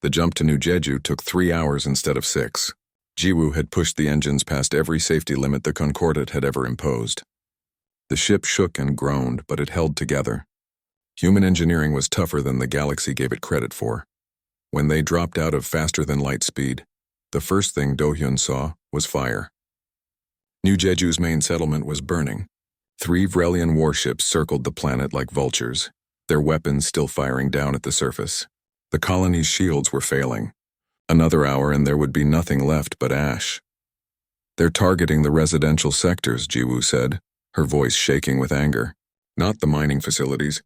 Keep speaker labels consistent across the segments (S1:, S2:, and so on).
S1: The jump to New Jeju took 3 hours instead of 6. Jiwoo had pushed the engines past every safety limit the Concordat had ever imposed. The ship shook and groaned, but it held together. Human engineering was tougher than the galaxy gave it credit for. When they dropped out of faster-than-light speed, the first thing Do-hyun saw was fire. New Jeju's main settlement was burning. 3 Vrelian warships circled the planet like vultures, their weapons still firing down at the surface. The colony's shields were failing. Another hour and there would be nothing left but ash. "They're targeting the residential sectors," Jiwoo said, her voice shaking with anger. "Not the mining facilities.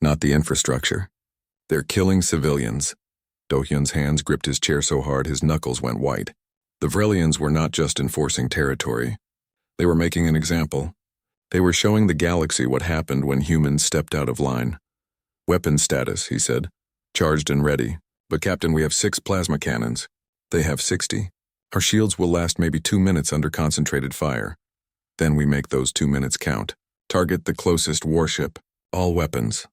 S1: Not the infrastructure. They're killing civilians." Do-hyun's hands gripped his chair so hard his knuckles went white. The Vrelians were not just enforcing territory. They were making an example. They were showing the galaxy what happened when humans stepped out of line. "Weapon status," he said. "Charged and ready. But Captain, we have 6 plasma cannons. They have 60. Our shields will last maybe 2 minutes under concentrated fire. Then we make those 2 minutes count. Target the closest warship. All weapons."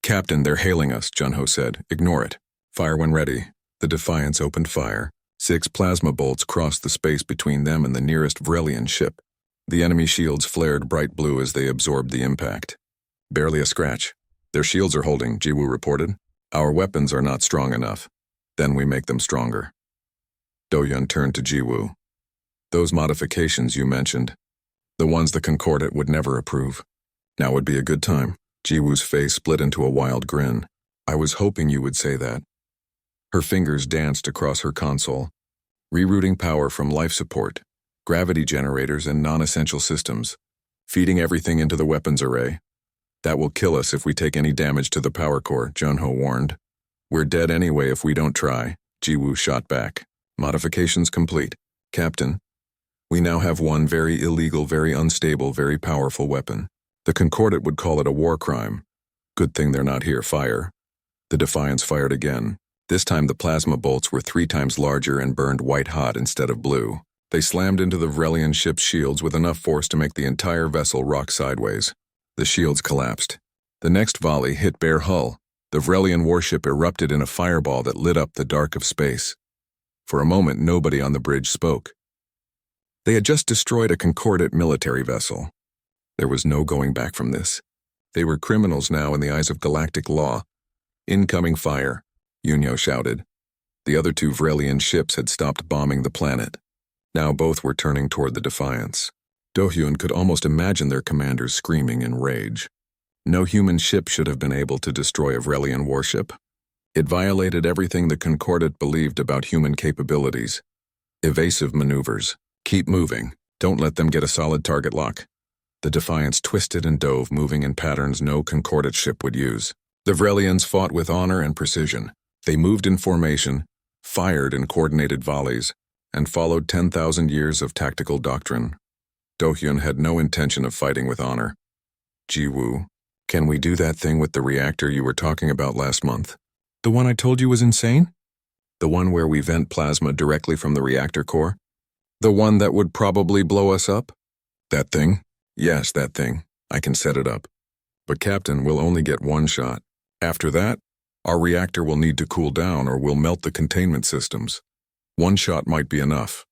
S1: "Captain, they're hailing us," Junho said. "Ignore it. Fire when ready." The Defiance opened fire. 6 plasma bolts crossed the space between them and the nearest Vrelian ship. The enemy shields flared bright blue as they absorbed the impact. "Barely a scratch. Their shields are holding," Jiwoo reported. "Our weapons are not strong enough. Then we make them stronger." Do-hyun turned to Jiwoo. "Those modifications you mentioned, the ones the Concordat would never approve. Now would be a good time." Jiwoo's face split into a wild grin. "I was hoping you would say that." Her fingers danced across her console. "Rerouting power from life support, gravity generators and non-essential systems, feeding everything into the weapons array. That will kill us if we take any damage to the power core," Junho warned. "We're dead anyway if we don't try," Jiwoo shot back. "Modifications complete. Captain, we now have one very illegal, very unstable, very powerful weapon. The Concordat would call it a war crime. Good thing they're not here. Fire." The Defiance fired again. This time the plasma bolts were 3 times larger and burned white-hot instead of blue. They slammed into the Vrelian ship's shields with enough force to make the entire vessel rock sideways. The shields collapsed. The next volley hit bare hull. The Vrelian warship erupted in a fireball that lit up the dark of space. For a moment, nobody on the bridge spoke. They had just destroyed a Concordat military vessel. There was no going back from this. They were criminals now in the eyes of galactic law. "Incoming fire," Yunyo shouted. The other 2 Vrelian ships had stopped bombing the planet. Now both were turning toward the Defiance. Do-hyun could almost imagine their commanders screaming in rage. No human ship should have been able to destroy a Vrelian warship. It violated everything the Concordat believed about human capabilities. Evasive maneuvers. Keep moving. Don't let them get a solid target lock. The Defiance twisted and dove, moving in patterns no Concordat ship would use. The Vrelians fought with honor and precision. They moved in formation, fired in coordinated volleys, and followed 10,000 years of tactical doctrine. Do-hyun had no intention of fighting with honor. "Jiwoo, can we do that thing with the reactor you were talking about last month? The one I told you was insane? The one where we vent plasma directly from the reactor core? The one that would probably blow us up?" "That thing? Yes, that thing. I can set it up. But Captain, we'll only get 1 shot. After that, our reactor will need to cool down or we'll melt the containment systems. 1 shot might be enough.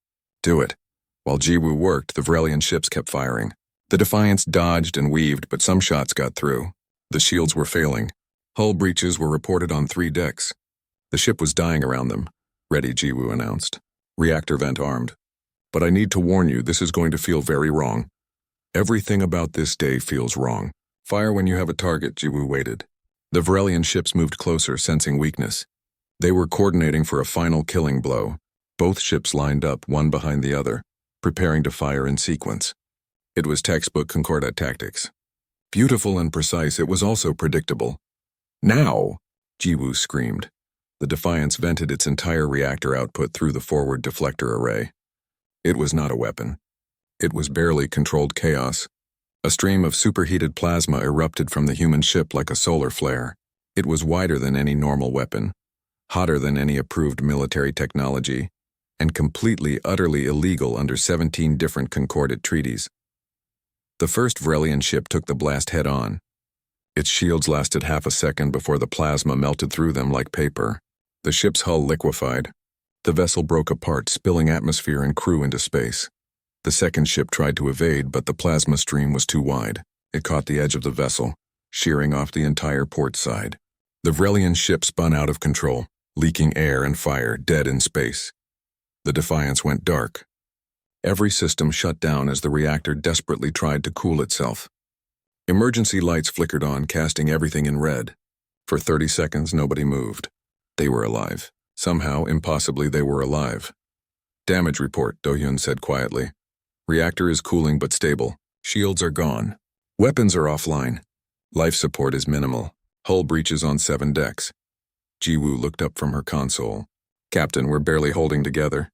S1: Do it." While Jiwoo worked, the Vrelian ships kept firing. The Defiance dodged and weaved, but some shots got through. The shields were failing. Hull breaches were reported on 3 decks. The ship was dying around them. "Ready," Jiwoo announced. "Reactor vent armed. But I need to warn you, this is going to feel very wrong. Everything about this day feels wrong. Fire when you have a target." Jiwoo waited. The Vrelian ships moved closer, sensing weakness. They were coordinating for a final killing blow. Both ships lined up, one behind the other, preparing to fire in sequence. It was textbook Concordat tactics. Beautiful and precise, it was also predictable. "Now!" Jiwoo screamed. The Defiance vented its entire reactor output through the forward deflector array. It was not a weapon. It was barely controlled chaos. A stream of superheated plasma erupted from the human ship like a solar flare. It was wider than any normal weapon, hotter than any approved military technology, and completely, utterly illegal under 17 different Concordat treaties. The first Vrelian ship took the blast head-on. Its shields lasted half a second before the plasma melted through them like paper. The ship's hull liquefied. The vessel broke apart, spilling atmosphere and crew into space. The second ship tried to evade, but the plasma stream was too wide. It caught the edge of the vessel, shearing off the entire port side. The Vrelian ship spun out of control, leaking air and fire, dead in space. The Defiance went dark. Every system shut down as the reactor desperately tried to cool itself. Emergency lights flickered on, casting everything in red. For 30 seconds, nobody moved. They were alive. Somehow, impossibly, they were alive. Damage report, Do-hyun said quietly. Reactor is cooling but stable. Shields are gone. Weapons are offline. Life support is minimal. Hull breaches on 7 decks. Ji-woo looked up from her console. Captain, we're barely holding together.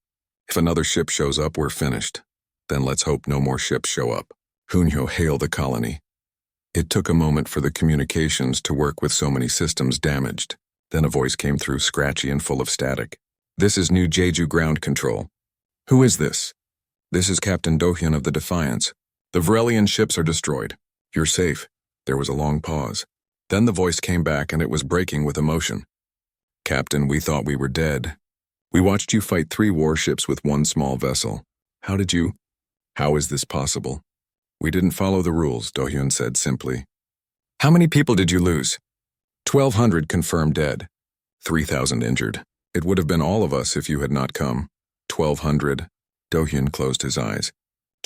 S1: If another ship shows up, we're finished. Then let's hope no more ships show up. Hunyo, hail the colony. It took a moment for the communications to work with so many systems damaged. Then a voice came through, scratchy and full of static. This is New Jeju ground control. Who is this? This is Captain Do-hyun of the Defiance. The Vrelian ships are destroyed. You're safe. There was a long pause. Then the voice came back and it was breaking with emotion. Captain, we thought we were dead. We watched you fight 3 warships with 1 small vessel. How is this possible? We didn't follow the rules, Do-hyun said simply. How many people did you lose? 1,200 confirmed dead. 3,000 injured. It would have been all of us if you had not come. 1,200. Do-hyun closed his eyes.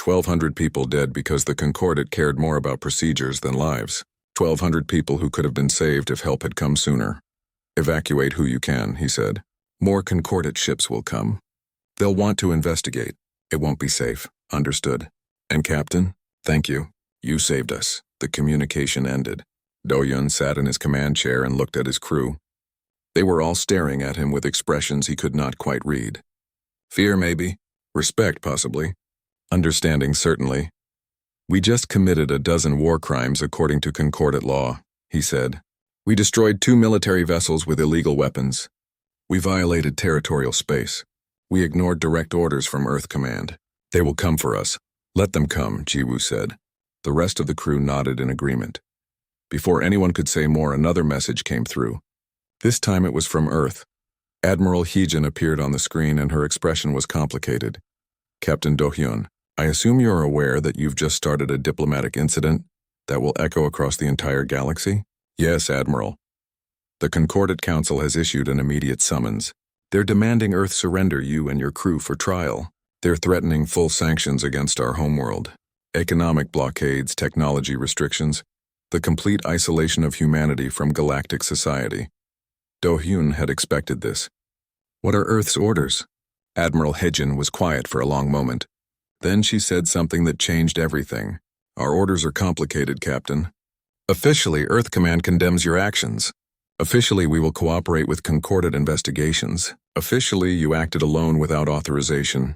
S1: 1,200 people dead because the Concordat cared more about procedures than lives. 1,200 people who could have been saved if help had come sooner. Evacuate who you can, he said. More Concordat ships will come. They'll want to investigate. It won't be safe. Understood. And Captain, thank you. You saved us. The communication ended. Do-hyun sat in his command chair and looked at his crew. They were all staring at him with expressions he could not quite read. Fear, maybe. Respect, possibly. Understanding, certainly. We just committed a dozen war crimes according to Concordat law, he said. We destroyed 2 military vessels with illegal weapons. We violated territorial space. We ignored direct orders from Earth Command. They will come for us. Let them come, Ji-woo said. The rest of the crew nodded in agreement. Before anyone could say more, another message came through. This time it was from Earth. Admiral Heejin appeared on the screen and her expression was complicated. Captain Do-hyun, I assume you're aware that you've just started a diplomatic incident that will echo across the entire galaxy? Yes, Admiral. The Concordat Council has issued an immediate summons. They're demanding Earth surrender you and your crew for trial. They're threatening full sanctions against our homeworld. Economic blockades, technology restrictions, the complete isolation of humanity from galactic society. Do-hyun had expected this. What are Earth's orders? Admiral Heejin was quiet for a long moment. Then she said something that changed everything. Our orders are complicated, Captain. Officially, Earth Command condemns your actions. Officially, we will cooperate with Concordat investigations. Officially, you acted alone without authorization.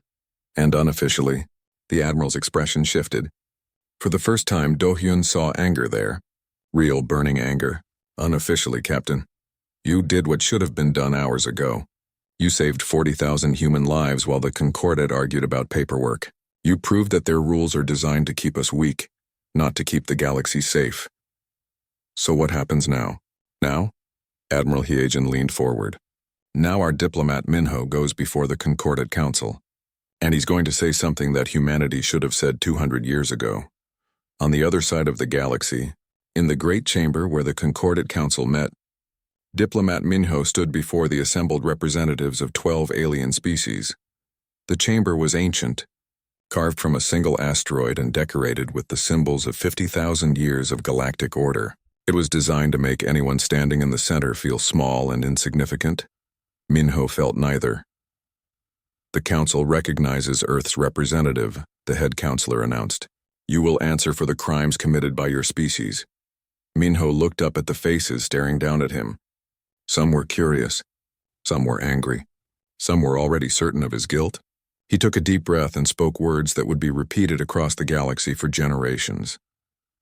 S1: And unofficially, the Admiral's expression shifted. For the first time, Do-hyun saw anger there. Real burning anger. Unofficially, Captain. You did what should have been done hours ago. You saved 40,000 human lives while the Concordat argued about paperwork. You proved that their rules are designed to keep us weak, not to keep the galaxy safe. So what happens now? Now? Admiral Heejin leaned forward. Now our diplomat Minho goes before the Concordat Council. And he's going to say something that humanity should have said 200 years ago. On the other side of the galaxy, in the great chamber where the Concordat Council met, Diplomat Minho stood before the assembled representatives of 12 alien species. The chamber was ancient, carved from a single asteroid and decorated with the symbols of 50,000 years of galactic order. It was designed to make anyone standing in the center feel small and insignificant. Minho felt neither. The council recognizes Earth's representative, the head counselor announced. You will answer for the crimes committed by your species. Minho looked up at the faces staring down at him. Some were curious. Some were angry. Some were already certain of his guilt. He took a deep breath and spoke words that would be repeated across the galaxy for generations.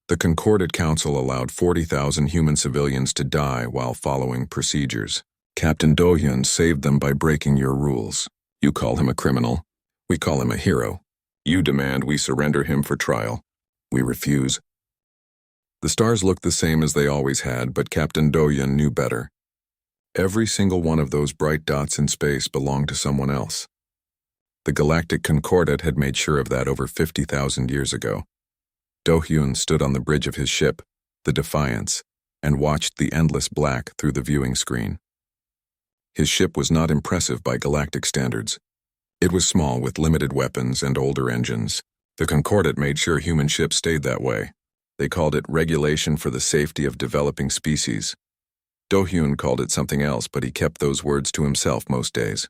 S1: The Concordat Council allowed 40,000 human civilians to die while following procedures. Captain Do-hyun saved them by breaking your rules. You call him a criminal. We call him a hero. You demand we surrender him for trial. We refuse. The stars looked the same as they always had, but Captain Do-hyun knew better. Every single one of those bright dots in space belonged to someone else. The Galactic Concordat had made sure of that over 50,000 years ago. Do-hyun stood on the bridge of his ship, the Defiance, and watched the endless black through the viewing screen. His ship was not impressive by galactic standards. It was small with limited weapons and older engines. The Concordat made sure human ships stayed that way. They called it Regulation for the Safety of Developing Species. Do-hyun called it something else, but he kept those words to himself most days.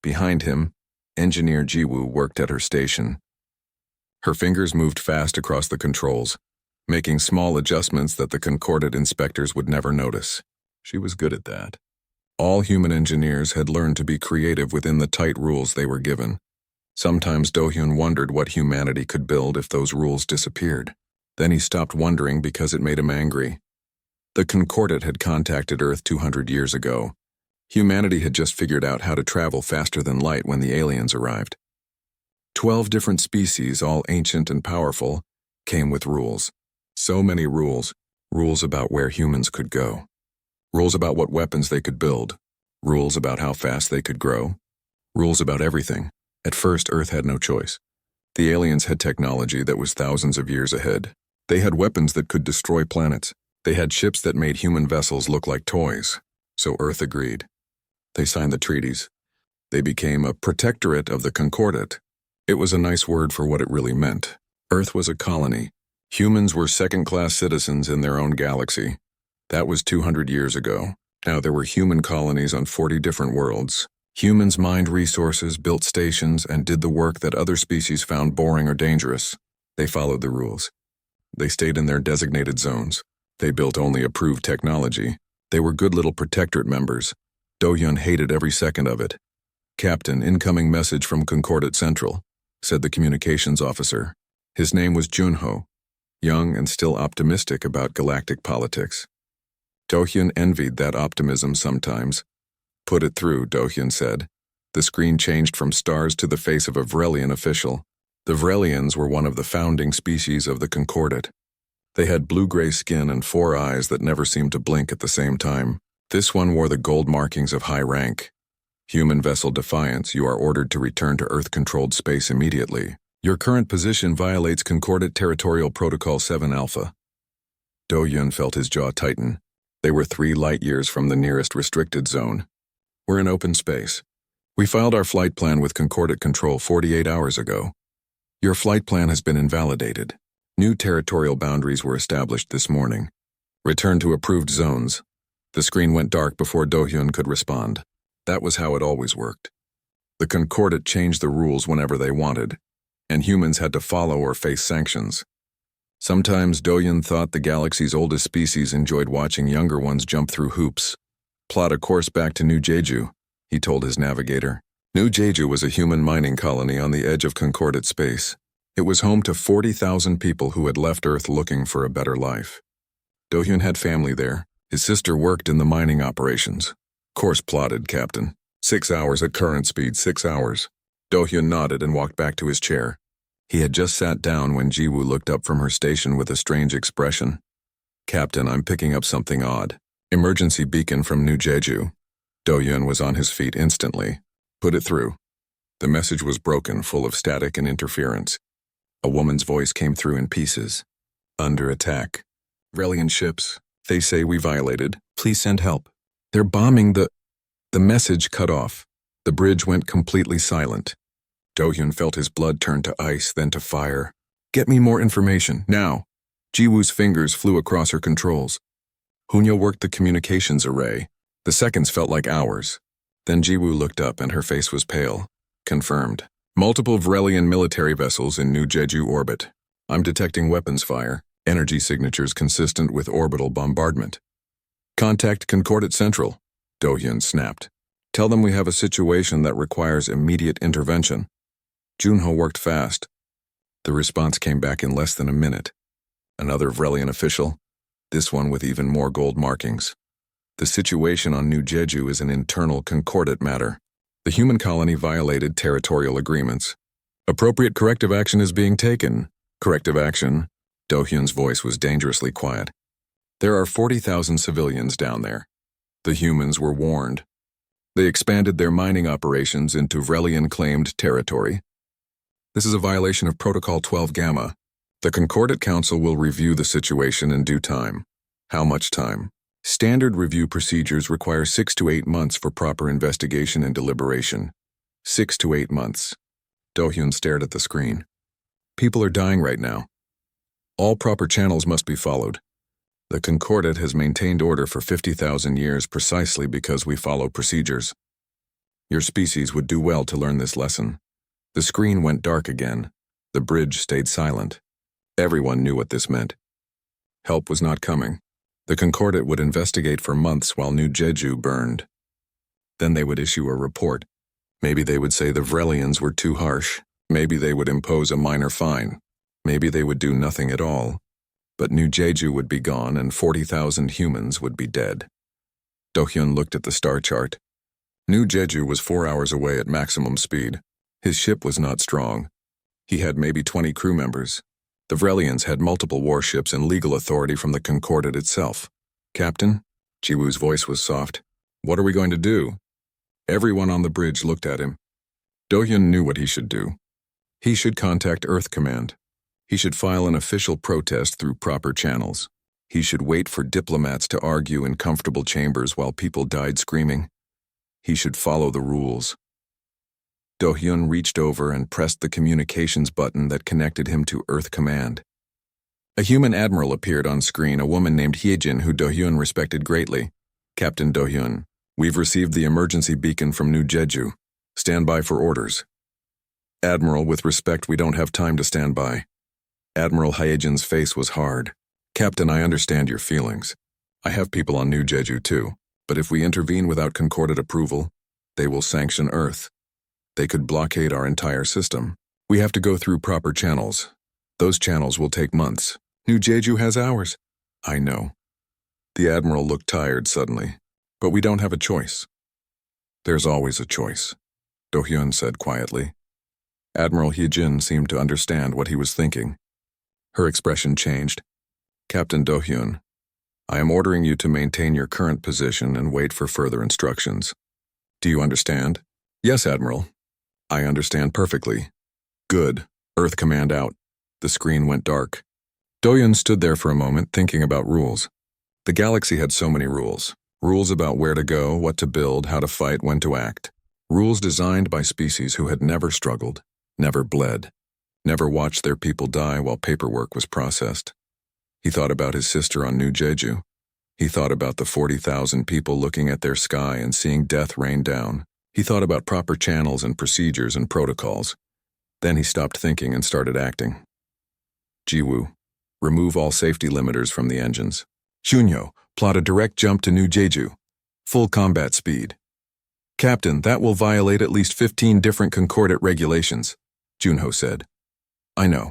S1: Behind him, Engineer Ji-woo worked at her station. Her fingers moved fast across the controls, making small adjustments that the Concordat inspectors would never notice. She was good at that. All human engineers had learned to be creative within the tight rules they were given. Sometimes Do-hyun wondered what humanity could build if those rules disappeared. Then he stopped wondering because it made him angry. The Concordat had contacted Earth 200 years ago. Humanity had just figured out how to travel faster than light when the aliens arrived. 12 different species, all ancient and powerful, came with rules. So many rules. Rules about where humans could go. Rules about what weapons they could build. Rules about how fast they could grow. Rules about everything. At first, Earth had no choice. The aliens had technology that was thousands of years ahead. They had weapons that could destroy planets. They had ships that made human vessels look like toys. So Earth agreed. They signed the treaties. They became a protectorate of the Concordat. It was a nice word for what it really meant. Earth was a colony. Humans were second-class citizens in their own galaxy. That was 200 years ago. Now there were human colonies on 40 different worlds. Humans mined resources, built stations, and did the work that other species found boring or dangerous. They followed the rules. They stayed in their designated zones. They built only approved technology. They were good little protectorate members. Do-hyun hated every second of it. "Captain, incoming message from Concordat Central," said the communications officer. His name was Junho, young and still optimistic about galactic politics. Do-hyun envied that optimism sometimes. "Put it through," Do-hyun said. The screen changed from stars to the face of a Vrelian official. The Vrelians were one of the founding species of the Concordat. They had blue-gray skin and 4 eyes that never seemed to blink at the same time. This one wore the gold markings of high rank. "Human vessel Defiance, you are ordered to return to Earth-controlled space immediately. Your current position violates Concordat Territorial Protocol 7 Alpha." Do-hyun felt his jaw tighten. They were 3 light-years from the nearest restricted zone. "We're in open space. We filed our flight plan with Concordat Control 48 hours ago. Your flight plan has been invalidated. New territorial boundaries were established this morning. Return to approved zones." The screen went dark before Do-hyun could respond. That was how it always worked. The Concordat changed the rules whenever they wanted, and humans had to follow or face sanctions. Sometimes Do-hyun thought the galaxy's oldest species enjoyed watching younger ones jump through hoops. "Plot a course back to New Jeju," he told his navigator. New Jeju was a human mining colony on the edge of Concordat space. It was home to 40,000 people who had left Earth looking for a better life. Do-hyun had family there. His sister worked in the mining operations. "Course plotted, Captain. 6 hours at current speed, 6 hours." Do-hyun nodded and walked back to his chair. He had just sat down when Ji-woo looked up from her station with a strange expression. "Captain, I'm picking up something odd. Emergency beacon from New Jeju." Do-hyun was on his feet instantly. "Put it through." The message was broken, full of static and interference. A woman's voice came through in pieces. "Under attack. Vrelian ships. They say we violated. Please send help. They're bombing the..." The message cut off. The bridge went completely silent. Do-hyun felt his blood turn to ice, then to fire. "Get me more information, now." Ji-woo's fingers flew across her controls. Hunya worked the communications array. The seconds felt like hours. Then Ji-woo looked up and her face was pale. "Confirmed. Multiple Vrelian military vessels in New Jeju orbit. I'm detecting weapons fire, energy signatures consistent with orbital bombardment. Contact Concordat Central," Do-hyun snapped. "Tell them we have a situation that requires immediate intervention." Junho worked fast. The response came back in less than a minute. Another Vrelian official, this one with even more gold markings. "The situation on New Jeju is an internal Concordat matter. The human colony violated territorial agreements. Appropriate corrective action is being taken." "Corrective action?" Do-hyun's voice was dangerously quiet. "There are 40,000 civilians down there. The humans were warned. They expanded their mining operations into Vrelian-claimed territory. This is a violation of Protocol 12 Gamma. The Concordat Council will review the situation in due time. How much time? Standard review procedures require 6 to 8 months for proper investigation and deliberation. 6 to 8 months. Do-hyun stared at the screen. People are dying right now. All proper channels must be followed. The Concordat has maintained order for 50,000 years precisely because we follow procedures. Your species would do well to learn this lesson. The screen went dark again. The bridge stayed silent. Everyone knew what this meant. Help was not coming. The Concordat would investigate for months while New Jeju burned. Then they would issue a report. Maybe they would say the Vrelians were too harsh. Maybe they would impose a minor fine. Maybe they would do nothing at all. But New Jeju would be gone and 40,000 humans would be dead. Do-hyun looked at the star chart. New Jeju was 4 hours away at maximum speed. His ship was not strong. He had maybe 20 crew members. The Vrelians had multiple warships and legal authority from the Concordat itself. Captain? Jiwoo's voice was soft. What are we going to do? Everyone on the bridge looked at him. Do-hyun knew what he should do. He should contact Earth Command. He should file an official protest through proper channels. He should wait for diplomats to argue in comfortable chambers while people died screaming. He should follow the rules. Do-hyun reached over and pressed the communications button that connected him to Earth Command. A human admiral appeared on screen, a woman named Hyejin who Do-hyun respected greatly. Captain Do-hyun, we've received the emergency beacon from New Jeju. Stand by for orders. Admiral, with respect, we don't have time to stand by. Admiral Hyejin's face was hard. Captain, I understand your feelings. I have people on New Jeju too, but if we intervene without Concordat approval, they will sanction Earth. They could blockade our entire system. We have to go through proper channels. Those channels will take months. New Jeju has hours. I know. The Admiral looked tired suddenly. But we don't have a choice. There's always a choice, Do-hyun said quietly. Admiral Hyejin seemed to understand what he was thinking. Her expression changed. Captain Do-hyun, I am ordering you to maintain your current position and wait for further instructions. Do you understand? Yes, Admiral. I understand perfectly. Good. Earth Command out. The screen went dark. Do-hyun stood there for a moment thinking about rules. The galaxy had so many rules. Rules about where to go, what to build, how to fight, when to act. Rules designed by species who had never struggled, never bled, never watched their people die while paperwork was processed. He thought about his sister on New Jeju. He thought about the 40,000 people looking at their sky and seeing death rain down. He thought about proper channels and procedures and protocols. Then he stopped thinking and started acting. Jiwoo, remove all safety limiters from the engines. Junyo, plot a direct jump to New Jeju. Full combat speed. Captain, that will violate at least 15 different Concordat regulations, Junho said. I know.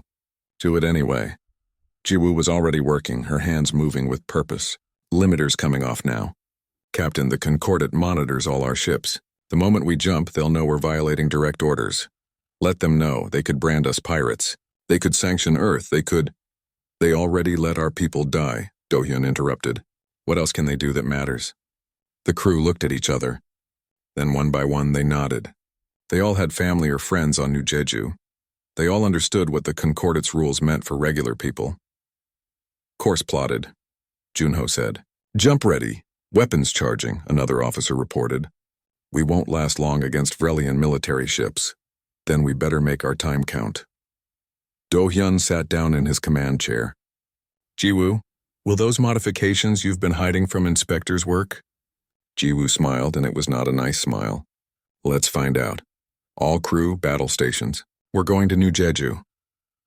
S1: Do it anyway. Jiwoo was already working, her hands moving with purpose. Limiters coming off now. Captain, the Concordat monitors all our ships. The moment we jump, they'll know we're violating direct orders. Let them know. They could brand us pirates. They could sanction Earth. They already let our people die, Do-hyun interrupted. What else can they do that matters? The crew looked at each other. Then one by one they nodded. They all had family or friends on New Jeju. They all understood what the Concordat's rules meant for regular people. Course plotted, Junho said. Jump ready. Weapons charging, another officer reported. We won't last long against Vrelian military ships. Then we better make our time count. Do-hyun sat down in his command chair. Jiwoo, will those modifications you've been hiding from inspectors work? Jiwoo smiled, and it was not a nice smile. Let's find out. All crew, battle stations. We're going to New Jeju.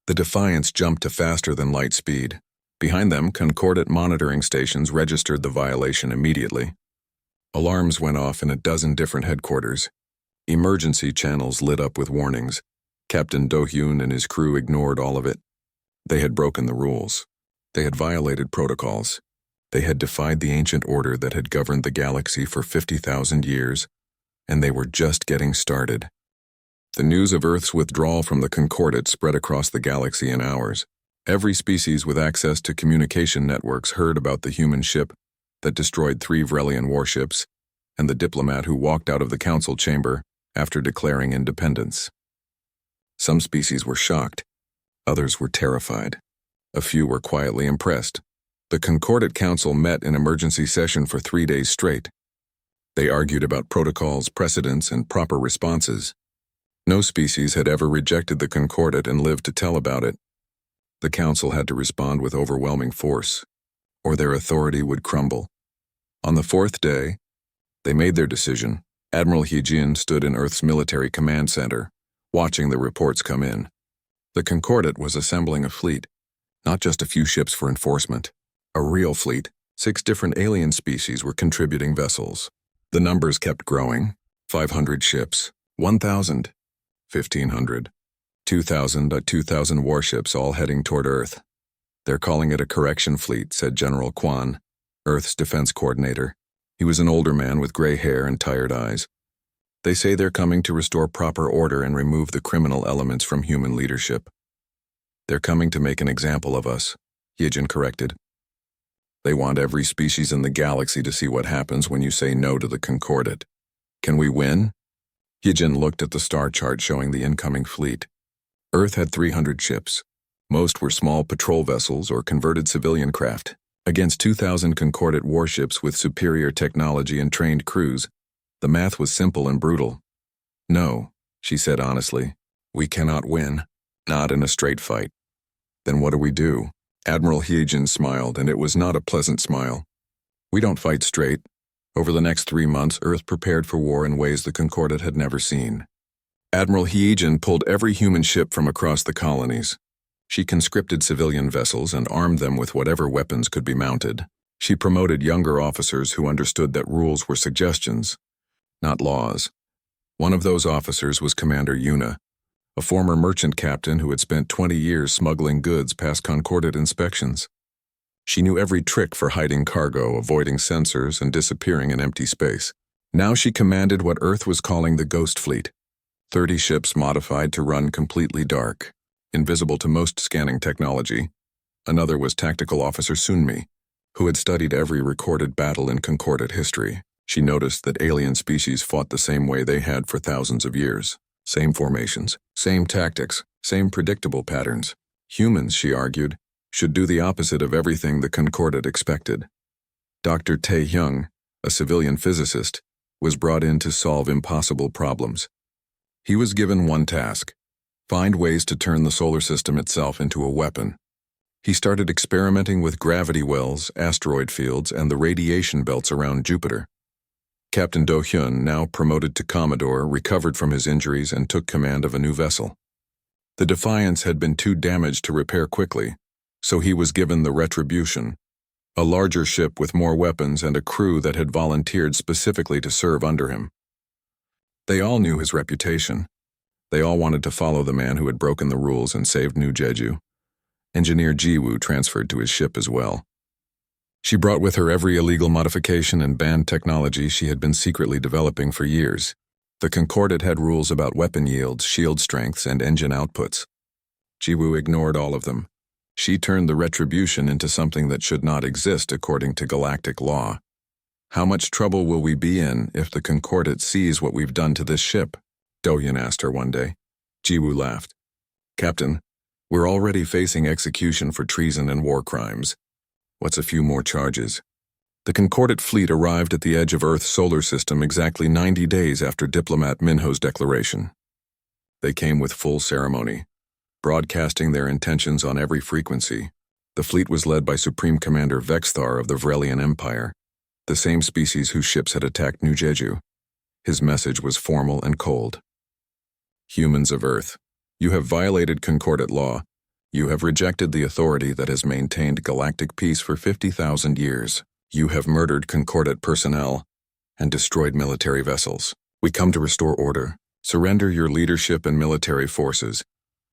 S1: The Defiance jumped to faster than light speed. Behind them, Concordat monitoring stations registered the violation immediately. Alarms went off in a dozen different headquarters. Emergency channels lit up with warnings. Captain Do-hyun and his crew ignored all of it. They had broken the rules. They had violated protocols. They had defied the ancient order that had governed the galaxy for 50,000 years, and they were just getting started. The news of Earth's withdrawal from the Concordat spread across the galaxy in hours. Every species with access to communication networks heard about the human ship, that destroyed 3 Vrelian warships, and the diplomat who walked out of the council chamber after declaring independence. Some species were shocked, others were terrified. A few were quietly impressed. The Concordat Council met in emergency session for 3 days straight. They argued about protocols, precedents, and proper responses. No species had ever rejected the Concordat and lived to tell about it. The council had to respond with overwhelming force, or their authority would crumble. On the 4th day, they made their decision. Admiral Hyejin stood in Earth's military command center, watching the reports come in. The Concordat was assembling a fleet, not just a few ships for enforcement. A real fleet. 6 different alien species were contributing vessels. The numbers kept growing. 500 ships, 1,000, 1,500, 2,000 warships all heading toward Earth. They're calling it a correction fleet, said General Kwan, Earth's defense coordinator. He was an older man with gray hair and tired eyes. They say they're coming to restore proper order and remove the criminal elements from human leadership. They're coming to make an example of us, Hyejin corrected. They want every species in the galaxy to see what happens when you say no to the Concordat. Can we win? Hyejin looked at the star chart showing the incoming fleet. Earth had 300 ships. Most were small patrol vessels or converted civilian craft. Against 2,000 Concordat warships with superior technology and trained crews, the math was simple and brutal. No, she said honestly, we cannot win. Not in a straight fight. Then what do we do? Admiral Hyejin smiled, and it was not a pleasant smile. We don't fight straight. Over the next 3 months, Earth prepared for war in ways the Concordat had never seen. Admiral Hyejin pulled every human ship from across the colonies. She conscripted civilian vessels and armed them with whatever weapons could be mounted. She promoted younger officers who understood that rules were suggestions, not laws. One of those officers was Commander Yuna, a former merchant captain who had spent 20 years smuggling goods past Concordat inspections. She knew every trick for hiding cargo, avoiding sensors, and disappearing in empty space. Now she commanded what Earth was calling the Ghost Fleet, 30 ships modified to run completely dark, invisible to most scanning technology. Another was Tactical Officer Sunmi, who had studied every recorded battle in Concordat history. She noticed that alien species fought the same way they had for thousands of years. Same formations, same tactics, same predictable patterns. Humans, she argued, should do the opposite of everything the Concordat expected. Dr. Tae-hyung, a civilian physicist, was brought in to solve impossible problems. He was given one task: find ways to turn the solar system itself into a weapon. He started experimenting with gravity wells, asteroid fields, and the radiation belts around Jupiter. Captain Do-hyun, now promoted to Commodore, recovered from his injuries and took command of a new vessel. The Defiance had been too damaged to repair quickly, so he was given the Retribution, a larger ship with more weapons and a crew that had volunteered specifically to serve under him. They all knew his reputation. They all wanted to follow the man who had broken the rules and saved New Jeju. Engineer Jiwoo transferred to his ship as well. She brought with her every illegal modification and banned technology she had been secretly developing for years. The Concordat had rules about weapon yields, shield strengths, and engine outputs. Jiwoo ignored all of them. She turned the Retribution into something that should not exist according to galactic law. How much trouble will we be in if the Concordat sees what we've done to this ship? Do-hyun asked her one day. Jiwoo laughed. Captain, we're already facing execution for treason and war crimes. What's a few more charges? The Concordat fleet arrived at the edge of Earth's solar system exactly 90 days after diplomat Minho's declaration. They came with full ceremony, broadcasting their intentions on every frequency. The fleet was led by Supreme Commander Vexthar of the Vrelian Empire, the same species whose ships had attacked New Jeju. His message was formal and cold. Humans of Earth, you have violated Concordat law. You have rejected the authority that has maintained galactic peace for 50,000 years. You have murdered Concordat personnel and destroyed military vessels. We come to restore order. Surrender your leadership and military forces,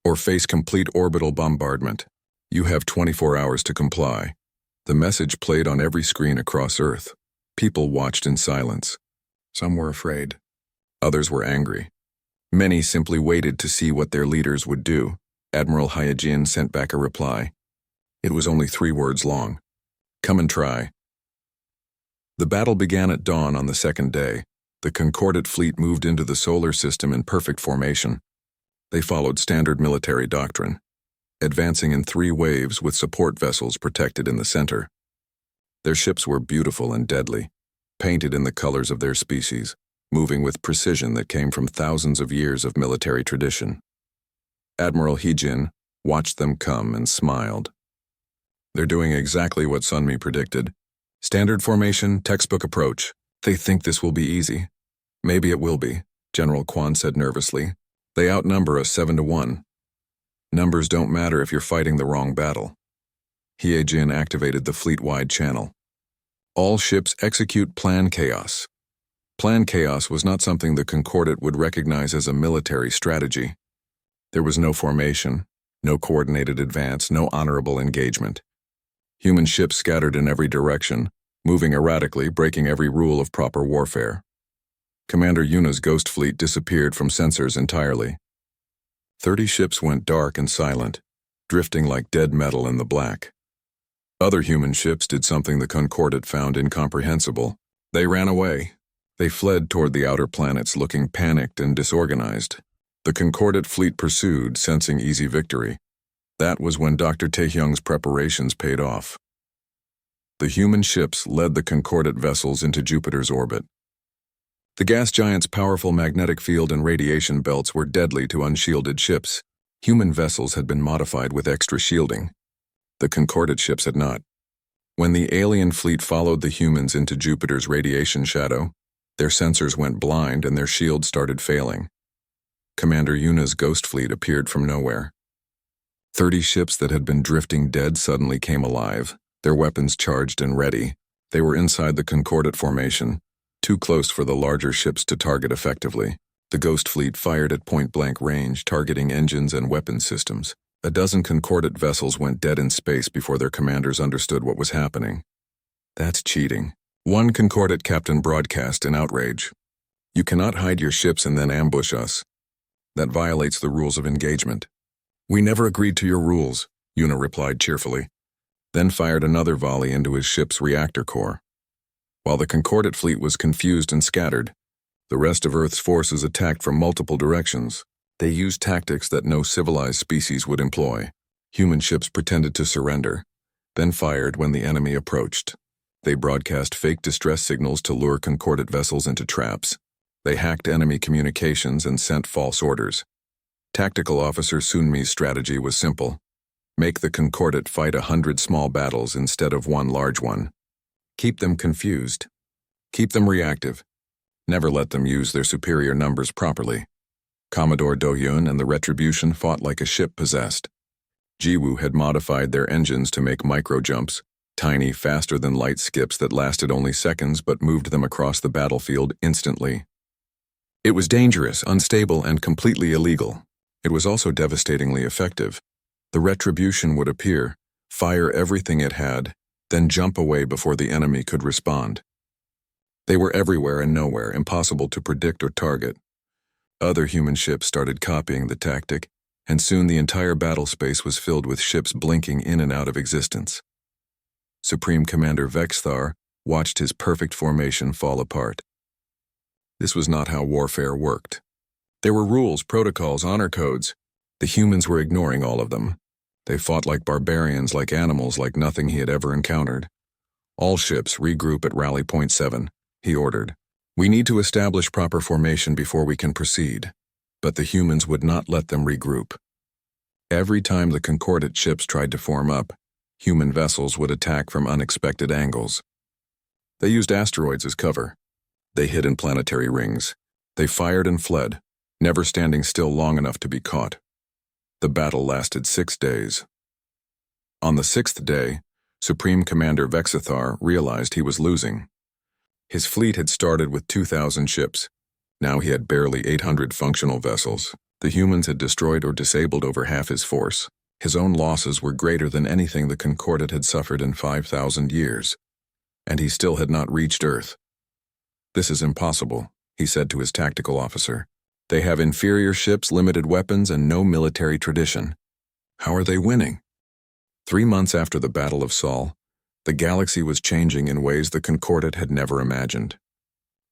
S1: or face complete orbital bombardment. You have 24 hours to comply. The message played on every screen across Earth. People watched in silence. Some were afraid. Others were angry. Many simply waited to see what their leaders would do. Admiral Hyejin sent back a reply. It was only 3 words long. Come and try. The battle began at dawn on the second day. The Concordat fleet moved into the solar system in perfect formation. They followed standard military doctrine, advancing in 3 waves with support vessels protected in the center. Their ships were beautiful and deadly, painted in the colors of their species, moving with precision that came from thousands of years of military tradition. Admiral Heejin watched them come and smiled. They're doing exactly what Sunmi predicted. Standard formation, textbook approach. They think this will be easy. Maybe it will be, General Quan said nervously. They outnumber us 7-1. Numbers don't matter if you're fighting the wrong battle. Heejin activated the fleet-wide channel. All ships execute Plan Chaos. Plan Chaos was not something the Concordat would recognize as a military strategy. There was no formation, no coordinated advance, no honorable engagement. Human ships scattered in every direction, moving erratically, breaking every rule of proper warfare. Commander Yuna's ghost fleet disappeared from sensors entirely. 30 ships went dark and silent, drifting like dead metal in the black. Other human ships did something the Concordat found incomprehensible. They ran away. They fled toward the outer planets looking panicked and disorganized. The Concordat fleet pursued, sensing easy victory. That was when Dr. Taehyung's preparations paid off. The human ships led the Concordat vessels into Jupiter's orbit. The gas giant's powerful magnetic field and radiation belts were deadly to unshielded ships. Human vessels had been modified with extra shielding. The Concordat ships had not. When the alien fleet followed the humans into Jupiter's radiation shadow, their sensors went blind and their shields started failing. Commander Yuna's ghost fleet appeared from nowhere. 30 ships that had been drifting dead suddenly came alive, their weapons charged and ready. They were inside the Concordat formation, too close for the larger ships to target effectively. The ghost fleet fired at point-blank range, targeting engines and weapon systems. A dozen Concordat vessels went dead in space before their commanders understood what was happening. That's cheating. One Concordat captain broadcast in outrage. You cannot hide your ships and then ambush us. That violates the rules of engagement. We never agreed to your rules, Yuna replied cheerfully, then fired another volley into his ship's reactor core. While the Concordat fleet was confused and scattered, the rest of Earth's forces attacked from multiple directions. They used tactics that no civilized species would employ. Human ships pretended to surrender, then fired when the enemy approached. They broadcast fake distress signals to lure Concordat vessels into traps. They hacked enemy communications and sent false orders. Tactical Officer Sunmi's strategy was simple. Make the Concordat fight 100 small battles instead of one large one. Keep them confused. Keep them reactive. Never let them use their superior numbers properly. Commodore Do-hyun and the Retribution fought like a ship possessed. Jiwoo had modified their engines to make micro-jumps, tiny, faster-than-light skips that lasted only seconds but moved them across the battlefield instantly. It was dangerous, unstable, and completely illegal. It was also devastatingly effective. The Retribution would appear, fire everything it had, then jump away before the enemy could respond. They were everywhere and nowhere, impossible to predict or target. Other human ships started copying the tactic, and soon the entire battle space was filled with ships blinking in and out of existence. Supreme Commander Vexthar watched his perfect formation fall apart. This was not how warfare worked. There were rules, protocols, honor codes. The humans were ignoring all of them. They fought like barbarians, like animals, like nothing he had ever encountered. All ships regroup at Rally Point 7, he ordered. We need to establish proper formation before we can proceed. But the humans would not let them regroup. Every time the Concordat ships tried to form up, human vessels would attack from unexpected angles. They used asteroids as cover. They hid in planetary rings. They fired and fled, never standing still long enough to be caught. The battle lasted 6 days. On the 6th day, Supreme Commander Vexthar realized he was losing. His fleet had started with 2,000 ships. Now he had barely 800 functional vessels. The humans had destroyed or disabled over half his force. His own losses were greater than anything the Concordat had suffered in 5,000 years. And he still had not reached Earth. This is impossible, he said to his tactical officer. They have inferior ships, limited weapons, and no military tradition. How are they winning? 3 months after the Battle of Sol, The galaxy was changing in ways the Concordat had never imagined.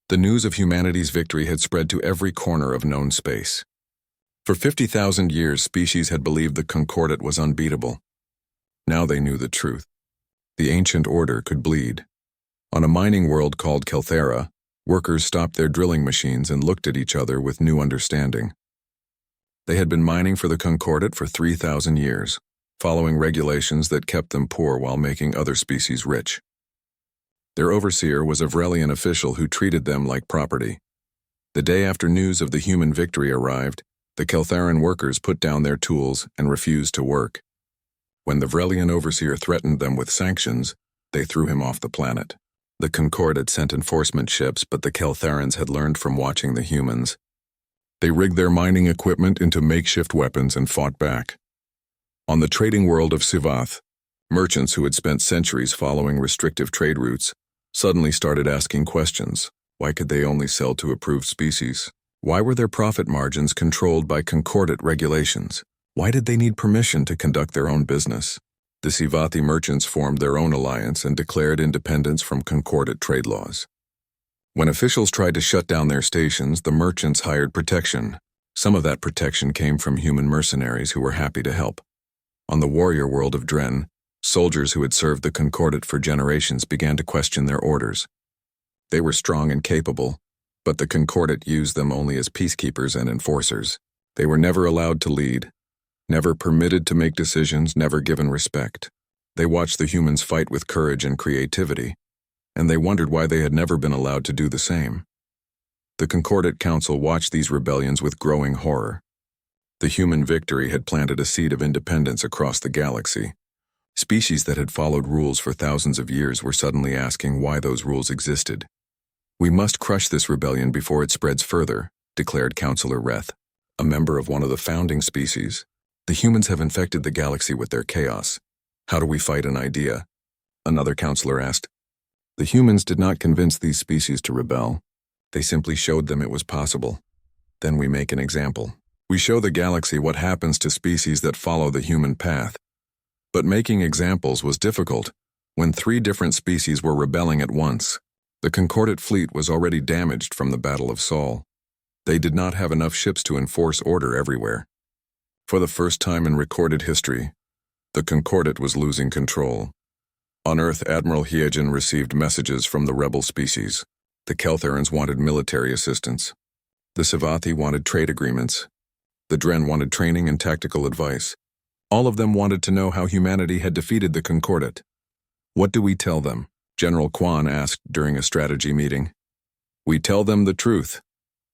S1: The news of humanity's victory had spread to every corner of known space. For 50,000 years, species had believed the Concordat was unbeatable. Now they knew the truth. The ancient order could bleed. On a mining world called Kelthera, workers stopped their drilling machines and looked at each other with new understanding. They had been mining for the Concordat for 3,000 years, following regulations that kept them poor while making other species rich. Their overseer was a Vrelian official who treated them like property. The day after news of the human victory arrived, the Keltheran workers put down their tools and refused to work. When the Vrelian overseer threatened them with sanctions, they threw him off the planet. The Concordat sent enforcement ships, but the Keltherans had learned from watching the humans. They rigged their mining equipment into makeshift weapons and fought back. On the trading world of Sivath, merchants who had spent centuries following restrictive trade routes suddenly started asking questions. Why could they only sell to approved species? Why were their profit margins controlled by Concordat regulations? Why did they need permission to conduct their own business? The Sivathi merchants formed their own alliance and declared independence from Concordat trade laws. When officials tried to shut down their stations, the merchants hired protection. Some of that protection came from human mercenaries who were happy to help. On the warrior world of Dren, soldiers who had served the Concordat for generations began to question their orders. They were strong and capable, but the Concordat used them only as peacekeepers and enforcers. They were never allowed to lead, never permitted to make decisions, never given respect. They watched the humans fight with courage and creativity, and they wondered why they had never been allowed to do the same. The Concordat Council watched these rebellions with growing horror. The human victory had planted a seed of independence across the galaxy. Species that had followed rules for thousands of years were suddenly asking why those rules existed. "We must crush this rebellion before it spreads further," declared Councillor Reth, a member of one of the founding species. "The humans have infected the galaxy with their chaos. How do we fight an idea?" Another councillor asked. The humans did not convince these species to rebel. They simply showed them it was possible. Then we make an example. We show the galaxy what happens to species that follow the human path. But making examples was difficult when 3 different species were rebelling at once. The Concordat fleet was already damaged from the Battle of Sol. They did not have enough ships to enforce order everywhere. For the first time in recorded history, the Concordat was losing control. On Earth, Admiral Hiagen received messages from the rebel species. The Keltherans wanted military assistance. The Sivathi wanted trade agreements. The Dren wanted training and tactical advice. All of them wanted to know how humanity had defeated the Concordat. "What do we tell them?" General Quan asked during a strategy meeting. "We tell them the truth,"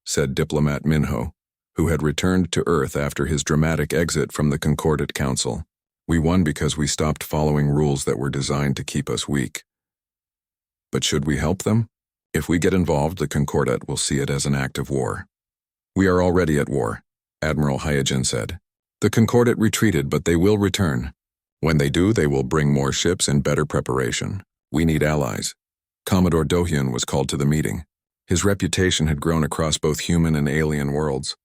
S1: said diplomat Minho, who had returned to Earth after his dramatic exit from the Concordat Council. "We won because we stopped following rules that were designed to keep us weak." But should we help them? If we get involved, the Concordat will see it as an act of war. "We are already at war," Admiral Hiagen said. "The Concordat retreated, but they will return. When they do, they will bring more ships and better preparation. We need allies." Commodore Dohyun was called to the meeting. His reputation had grown across both human and alien worlds.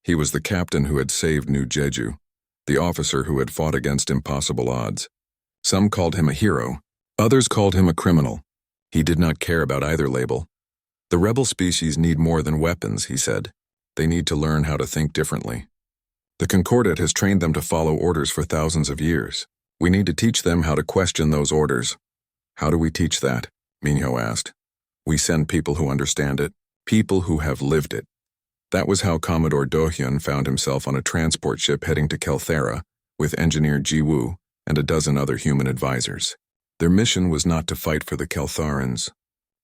S1: He was the captain who had saved New Jeju, the officer who had fought against impossible odds. Some called him a hero, others called him a criminal. He did not care about either label. "The rebel species need more than weapons," he said. "They need to learn how to think differently. The Concordat has trained them to follow orders for thousands of years. We need to teach them how to question those orders." "How do we teach that?" Minho asked. "We send people who understand it, people who have lived it." That was how Commodore Dohyun found himself on a transport ship heading to Kelthera with engineer Jiwoo and a dozen other human advisors. Their mission was not to fight for the Keltharans.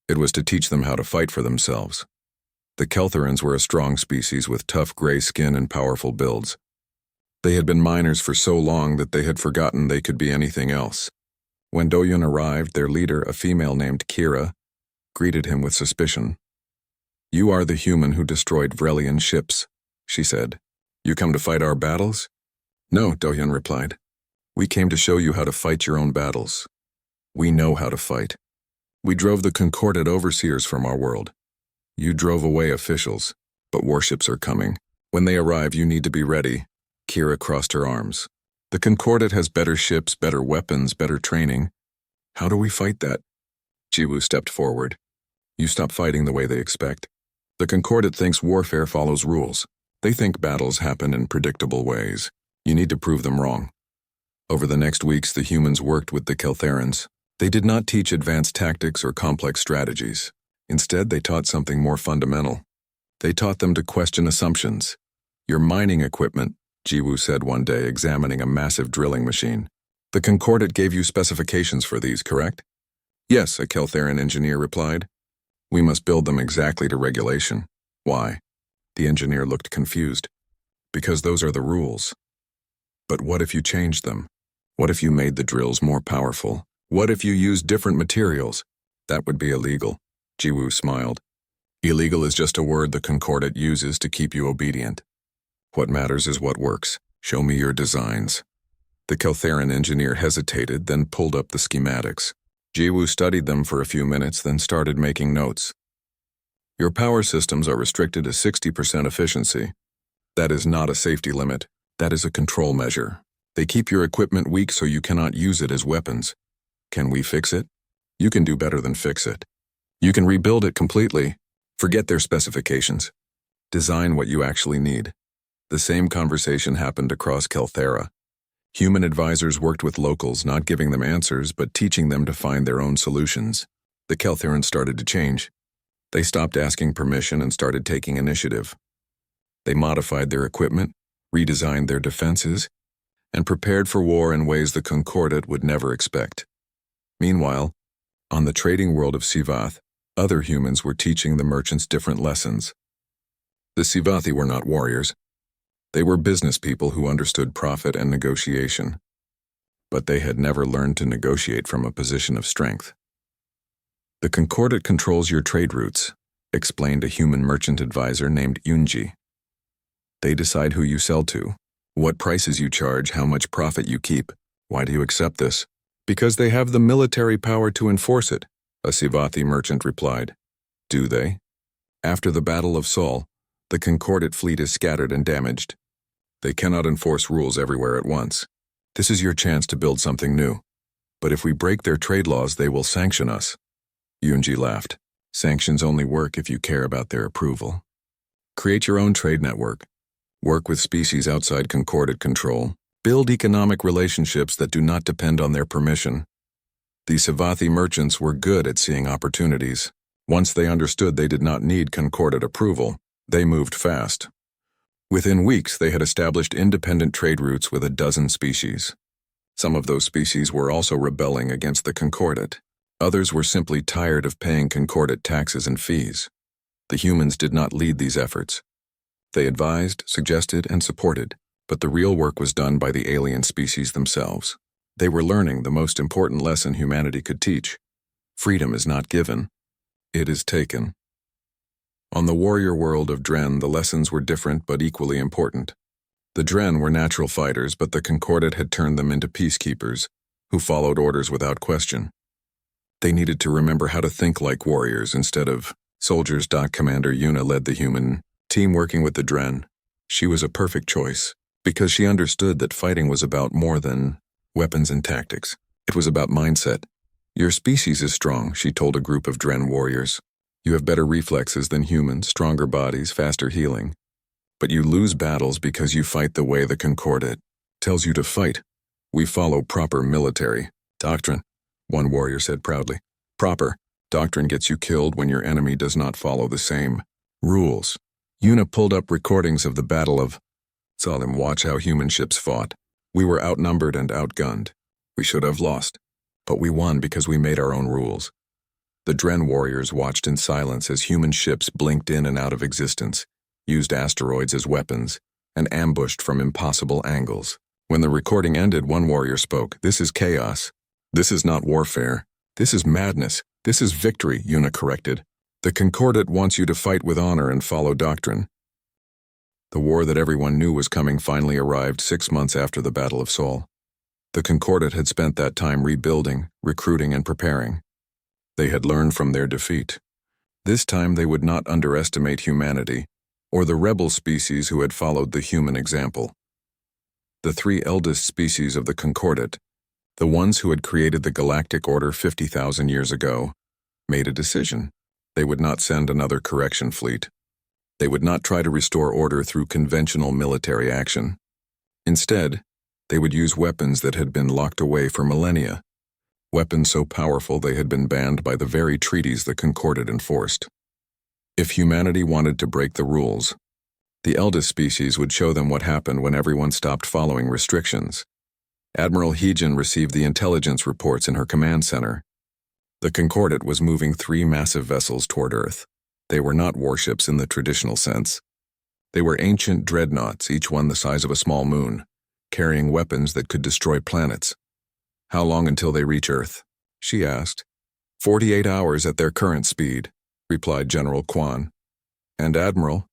S1: It was to teach them how to fight for themselves. The Keltharans were a strong species with tough gray skin and powerful builds. They had been miners for so long that they had forgotten they could be anything else. When Dohyun arrived, their leader, a female named Kira, greeted him with suspicion. "You are the human who destroyed Vrelian ships," she said. "You come to fight our battles?" "No," Dohyun replied. "We came to show you how to fight your own battles. We know how to fight. We drove the Concordat overseers from our world. You drove away officials, but warships are coming. When they arrive, you need to be ready." Kira crossed her arms. "The Concordat has better ships, better weapons, better training. How do we fight that? Jiwoo stepped forward. You stop fighting the way they expect. The Concordat thinks warfare follows rules. They think battles happen in predictable ways. You need to prove them wrong. Over the next weeks, the humans worked with the Keltherans. They did not teach advanced tactics or complex strategies. Instead, they taught something more fundamental. They taught them to question assumptions. Your mining equipment, Jiwoo said one day, examining a massive drilling machine. The Concordat gave you specifications for these, correct? Yes, a Keltheran engineer replied. We must build them exactly to regulation. Why? The engineer looked confused. Because those are the rules. But what if you changed them? What if you made the drills more powerful? What if you used different materials? That would be illegal. Jiwoo smiled. Illegal is just a word the Concordat uses to keep you obedient. What matters is what works. Show me your designs. The Keltheran engineer hesitated, then pulled up the schematics. Jiwoo studied them for a few minutes, then started making notes. Your power systems are restricted to 60% efficiency. That is not a safety limit. That is a control measure. They keep your equipment weak so you cannot use it as weapons. Can we fix it? You can do better than fix it. You can rebuild it completely. Forget their specifications. Design what you actually need. The same conversation happened across Kelthera. Human advisors worked with locals, not giving them answers, but teaching them to find their own solutions. The Keltherans started to change. They stopped asking permission and started taking initiative. They modified their equipment, redesigned their defenses, and prepared for war in ways the Concordat would never expect. Meanwhile, on the trading world of Sivath, other humans were teaching the merchants different lessons. The Sivathi were not warriors. They were business people who understood profit and negotiation. But they had never learned to negotiate from a position of strength. The Concordat controls your trade routes, explained a human merchant advisor named Yunji. They decide who you sell to, what prices you charge, how much profit you keep. Why do you accept this? Because they have the military power to enforce it, a Sivathi merchant replied. Do they? After the Battle of Sol, the Concordat fleet is scattered and damaged. They cannot enforce rules everywhere at once. This is your chance to build something new. But if we break their trade laws, they will sanction us. Yunji laughed. Sanctions only work if you care about their approval. Create your own trade network. Work with species outside Concordat control. Build economic relationships that do not depend on their permission. The Sivathi merchants were good at seeing opportunities. Once they understood they did not need Concordat approval, they moved fast. Within weeks, they had established independent trade routes with a dozen species. Some of those species were also rebelling against the Concordat. Others were simply tired of paying Concordat taxes and fees. The humans did not lead these efforts. They advised, suggested, and supported, but the real work was done by the alien species themselves. They were learning the most important lesson humanity could teach. Freedom is not given. It is taken. On the warrior world of Dren, the lessons were different but equally important. The Dren were natural fighters, but the Concordat had turned them into peacekeepers, who followed orders without question. They needed to remember how to think like warriors instead of soldiers. Commander Yuna led the human team working with the Dren. She was a perfect choice, because she understood that fighting was about more than weapons and tactics. It was about mindset. Your species is strong, she told a group of Dren warriors. You have better reflexes than humans, stronger bodies, faster healing. But you lose battles because you fight the way the Concordat tells you to fight. We follow proper military doctrine, one warrior said proudly. Proper doctrine gets you killed when your enemy does not follow the same rules. Yuna pulled up recordings of the Battle of Salim. Watch how human ships fought. We were outnumbered and outgunned. We should have lost, but we won because we made our own rules. The Dren warriors watched in silence as human ships blinked in and out of existence, used asteroids as weapons, and ambushed from impossible angles. When the recording ended, one warrior spoke. This is chaos. This is not warfare. This is madness. This is victory, Yuna corrected. The Concordat wants you to fight with honor and follow doctrine. The war that everyone knew was coming finally arrived 6 months after the Battle of Sol. The Concordat had spent that time rebuilding, recruiting, and preparing. They had learned from their defeat. This time they would not underestimate humanity, or the rebel species who had followed the human example. The 3 eldest species of the Concordat, The ones who had created the Galactic Order 50,000 years ago made a decision. They would not send another correction fleet. They would not try to restore order through conventional military action. Instead, they would use weapons that had been locked away for millennia, weapons so powerful they had been banned by the very treaties the Concordat enforced. If humanity wanted to break the rules, the eldest species would show them what happened when everyone stopped following restrictions. Admiral Heejin received the intelligence reports in her command center. The Concordat was moving 3 massive vessels toward Earth. They were not warships in the traditional sense. They were ancient dreadnoughts, each one the size of a small moon, carrying weapons that could destroy planets. "How long until they reach Earth?" she asked. 48 hours at their current speed," replied General Kwan. "And Admiral,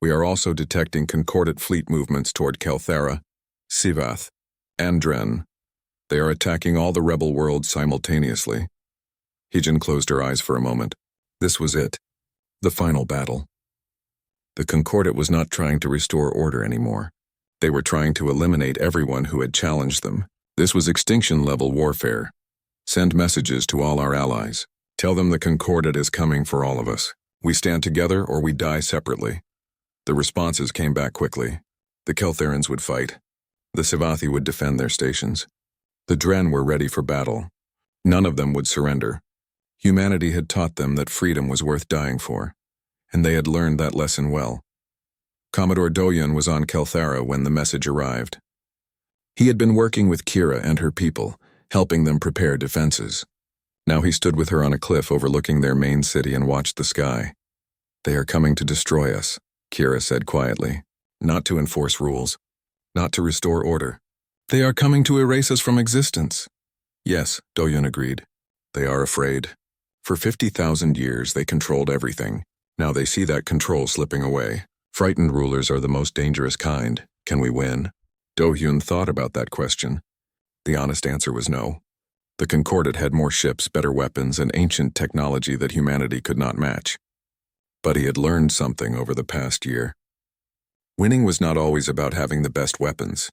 S1: we are also detecting Concordat fleet movements toward Kelthera, Sivath, and Dren. They are attacking all the rebel worlds simultaneously." Heejin closed her eyes for a moment. This was it. The final battle. The Concordat was not trying to restore order anymore. They were trying to eliminate everyone who had challenged them. This was extinction-level warfare. Send messages to all our allies. Tell them the Concordat is coming for all of us. We stand together or we die separately. The responses came back quickly. The Keltherans would fight. The Sivathi would defend their stations. The Dren were ready for battle. None of them would surrender. Humanity had taught them that freedom was worth dying for, and they had learned that lesson well. Commodore Doyun was on Kelthera when the message arrived. He had been working with Kira and her people, helping them prepare defenses. Now he stood with her on a cliff overlooking their main city and watched the sky. "They are coming to destroy us," Kira said quietly. "Not to enforce rules, not to restore order. They are coming to erase us from existence." "Yes," Doyun agreed. "They are afraid. For 50,000 years they controlled everything. Now they see that control slipping away. Frightened rulers are the most dangerous kind. Can we win?" Do-hyun thought about that question. The honest answer was no. The Concordat had more ships, better weapons, and ancient technology that humanity could not match. But he had learned something over the past year. Winning was not always about having the best weapons.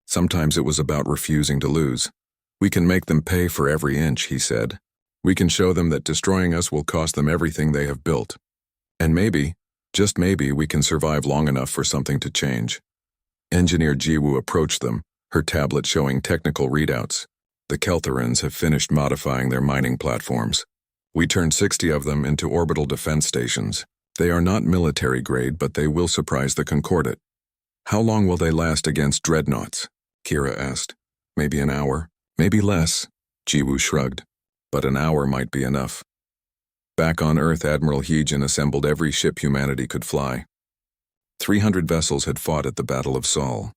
S1: Sometimes it was about refusing to lose. "We can make them pay for every inch," he said. "We can show them that destroying us will cost them everything they have built. And maybe, just maybe, we can survive long enough for something to change." Engineer Jiwoo approached them, her tablet showing technical readouts. "The Keltherans have finished modifying their mining platforms. We turned 60 of them into orbital defense stations. They are not military grade, but they will surprise the Concordat." "How long will they last against dreadnoughts?" Kira asked. "Maybe an hour, maybe less," Jiwoo shrugged. "But an hour might be enough." Back on Earth, Admiral Heejin assembled every ship humanity could fly. 300 vessels had fought at the Battle of Sol.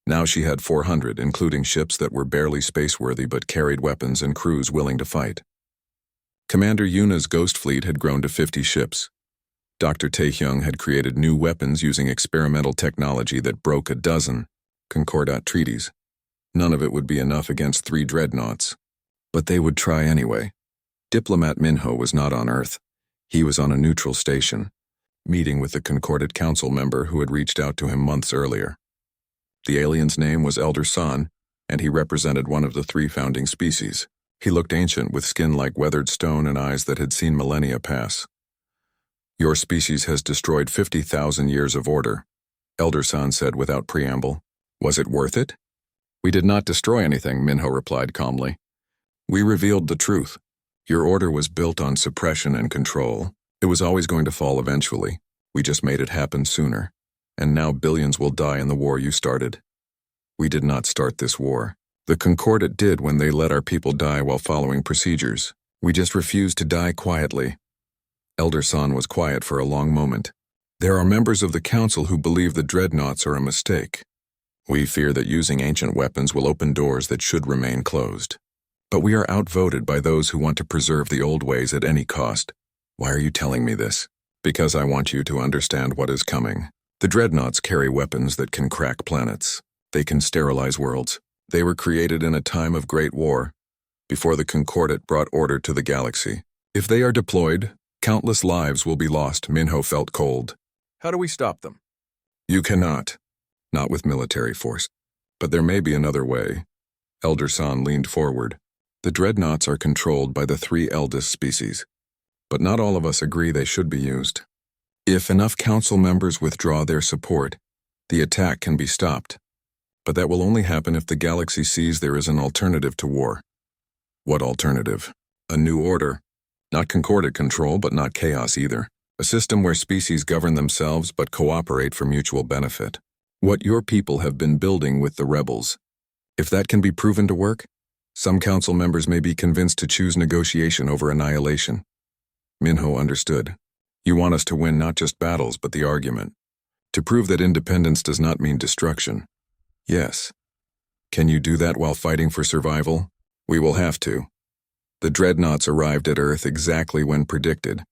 S1: Now she had 400, including ships that were barely space-worthy but carried weapons and crews willing to fight. Commander Yuna's Ghost Fleet had grown to 50 ships. Dr. Taehyung had created new weapons using experimental technology that broke a dozen Concordat treaties. None of it would be enough against 3 dreadnoughts. But they would try anyway. Diplomat Minho was not on Earth. He was on a neutral station, meeting with the Concordat Council member who had reached out to him months earlier. The alien's name was Elder San, and he represented one of the 3 founding species. He looked ancient with skin like weathered stone and eyes that had seen millennia pass. "Your species has destroyed 50,000 years of order," Elder San said without preamble. "Was it worth it?" "We did not destroy anything," Minho replied calmly. "We revealed the truth. Your order was built on suppression and control. It was always going to fall eventually. We just made it happen sooner. And now billions will die in the war you started." "We did not start this war. The Concordat did when they let our people die while following procedures. We just refused to die quietly." Elder San was quiet for a long moment. "There are members of the council who believe the dreadnoughts are a mistake. We fear that using ancient weapons will open doors that should remain closed. But we are outvoted by those who want to preserve the old ways at any cost." "Why are you telling me this?" "Because I want you to understand what is coming. The dreadnoughts carry weapons that can crack planets. They can sterilize worlds. They were created in a time of great war, before the Concordat brought order to the galaxy. If they are deployed, countless lives will be lost." Minho felt cold. "How do we stop them?" "You cannot. Not with military force. But there may be another way. Elder San leaned forward. The dreadnoughts are controlled by the three eldest species, but not all of us agree they should be used. If enough council members withdraw their support, the attack can be stopped. But that will only happen if the galaxy sees there is an alternative to war. What alternative? A new order. Not concordant control, but not chaos either. A system where species govern themselves but cooperate for mutual benefit. What your people have been building with the rebels. If that can be proven to work, some council members may be convinced to choose negotiation over annihilation. Minho understood. You want us to win not just battles, but the argument. To prove that independence does not mean destruction. Yes. Can you do that while fighting for survival? We will have to. The dreadnoughts arrived at Earth exactly when predicted.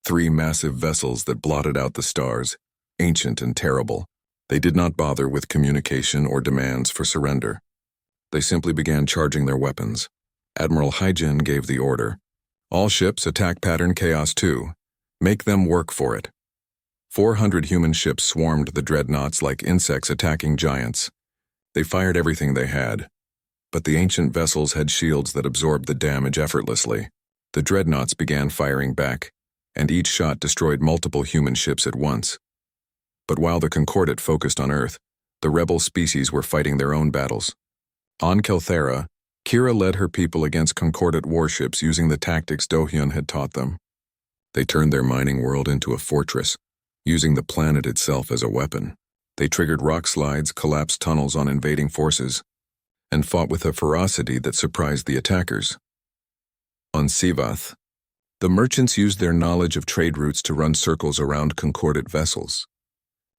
S1: 3 massive vessels that blotted out the stars, ancient and terrible. They did not bother with communication or demands for surrender. They simply began charging their weapons. Admiral Hyjin gave the order. All ships attack pattern Chaos 2. Make them work for it. 400 human ships swarmed the dreadnoughts like insects attacking giants. They fired everything they had. But the ancient vessels had shields that absorbed the damage effortlessly. The dreadnoughts began firing back, and each shot destroyed multiple human ships at once. But while the Concordat focused on Earth, the rebel species were fighting their own battles. On Kelthera, Kira led her people against Concordat warships using the tactics Dohyun had taught them. They turned their mining world into a fortress, using the planet itself as a weapon. They triggered rock slides, collapsed tunnels on invading forces, and fought with a ferocity that surprised the attackers. On Sivath, the merchants used their knowledge of trade routes to run circles around Concordat vessels.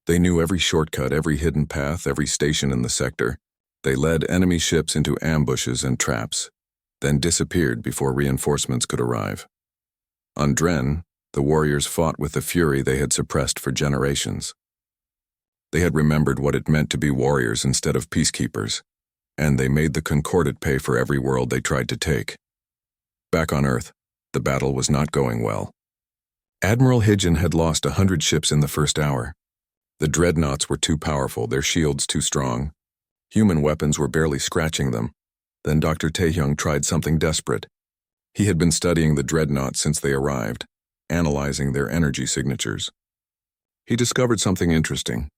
S1: They knew every shortcut, every hidden path, every station in the sector. They led enemy ships into ambushes and traps, then disappeared before reinforcements could arrive. On Dren, the warriors fought with the fury they had suppressed for generations. They had remembered what it meant to be warriors instead of peacekeepers, and they made the Concordat pay for every world they tried to take. Back on Earth, the battle was not going well. Admiral Hyjin had lost 100 ships in the first hour. The dreadnoughts were too powerful, their shields too strong. Human weapons were barely scratching them. Then Dr. Taehyung tried something desperate. He had been studying the dreadnoughts since they arrived, analyzing their energy signatures. He discovered something interesting.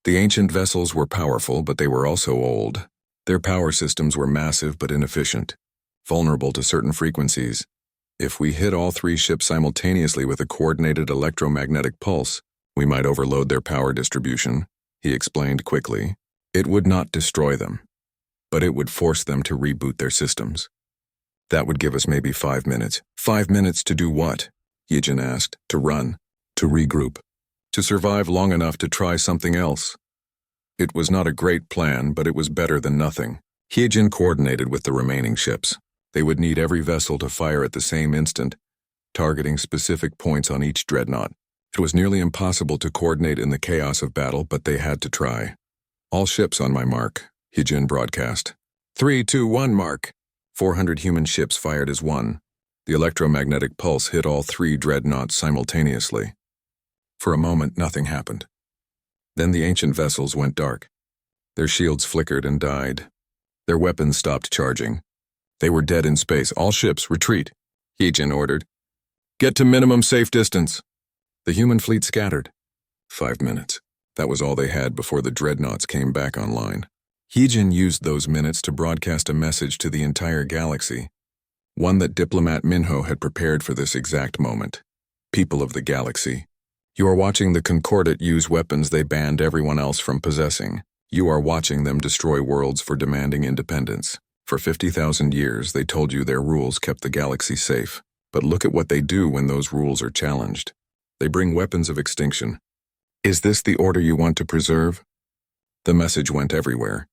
S1: The ancient vessels were powerful, but they were also old. Their power systems were massive but inefficient, vulnerable to certain frequencies. If we hit all 3 ships simultaneously with a coordinated electromagnetic pulse, we might overload their power distribution, he explained quickly. It would not destroy them, but it would force them to reboot their systems. That would give us maybe 5 minutes. 5 minutes to do what? Hyjin asked. To run, to regroup, to survive long enough to try something else. It was not a great plan, but it was better than nothing. Hyjin coordinated with the remaining ships. They would need every vessel to fire at the same instant, targeting specific points on each dreadnought. It was nearly impossible to coordinate in the chaos of battle, but they had to try. All ships on my mark, Hyjin broadcast. 3, 2, 1 mark. 400 human ships fired as one. The electromagnetic pulse hit all 3 dreadnoughts simultaneously. For a moment, nothing happened. Then the ancient vessels went dark. Their shields flickered and died. Their weapons stopped charging. They were dead in space. All ships, retreat, Hyjin ordered. Get to minimum safe distance. The human fleet scattered. 5 minutes. That was all they had before the dreadnoughts came back online. Hyjin used those minutes to broadcast a message to the entire galaxy, one that diplomat Minho had prepared for this exact moment. People of the galaxy, you are watching the Concordat use weapons they banned everyone else from possessing. You are watching them destroy worlds for demanding independence. For 50,000 years, they told you their rules kept the galaxy safe. But look at what they do when those rules are challenged. They bring weapons of extinction. Is this the order you want to preserve? The message went everywhere.